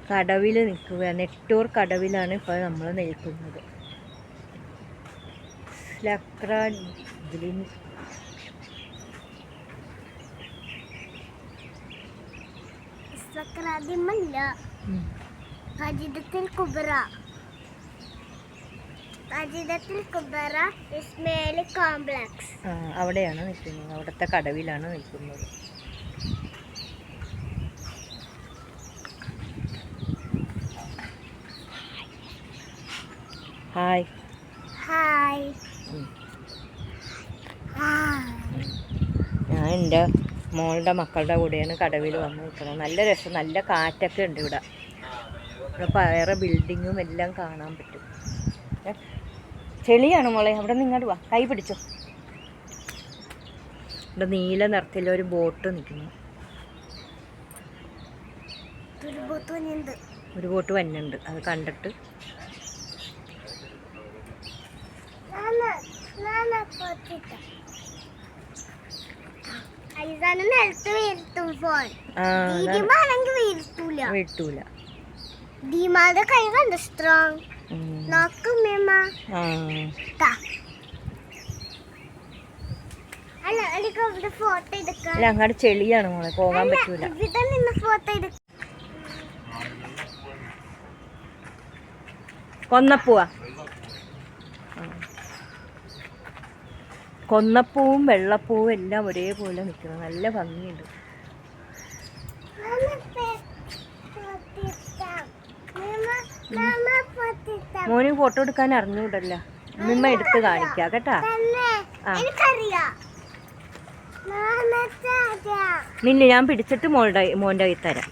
കടവിൽ നിൽക്കുക. നെട്ടൂർ കടവിലാണ് ഇപ്പോൾ നമ്മൾ നിൽക്കുന്നത്. അവിടെയാണ് നിൽക്കുന്നത്. അവിടുത്തെ കടവിലാണ് നിൽക്കുന്നത്. Hi hi. ഞാൻ എൻ്റെ മോളുടെ മക്കളുടെ കൂടെയാണ് കടവിൽ വന്ന് നിൽക്കുന്നത്. നല്ല രസം, നല്ല കാറ്റൊക്കെ ഉണ്ട് ഇവിടെ. ഇവിടെ വേറെ ബിൽഡിങ്ങും എല്ലാം കാണാൻ പറ്റും. ചെളിയാണ് മോളെ. അവിടെ നിന്ന് ഇങ്ങോട്ട് വാ, കൈ പിടിച്ചോ. ഇവിടെ നീല നിറത്തിലൊരു ബോട്ട് നിൽക്കുന്നു. ഒരു ബോട്ട് വന്നുണ്ട്. അത് കണ്ടിട്ട് വീഴ്ത്തൂല. അല്ല, അങ്ങോട്ട് ചെളിയാണ് മോളെ, പോകാൻ പറ്റൂല. കൊന്നപ്പൂവാ. കൊന്നപ്പൂവും വെള്ളപ്പൂവും എല്ലാം ഒരേപോലെ നിൽക്കണം. നല്ല ഭംഗിയുണ്ട്. മോന് ഫോട്ടോ എടുക്കാൻ അറിഞ്ഞൂടല്ലോ. അമ്മ എടുത്ത് കാണിക്കാം കേട്ടാ. നിന്നെ ഞാൻ പിടിച്ചിട്ട് മോൻ്റെ കൈ തരാം.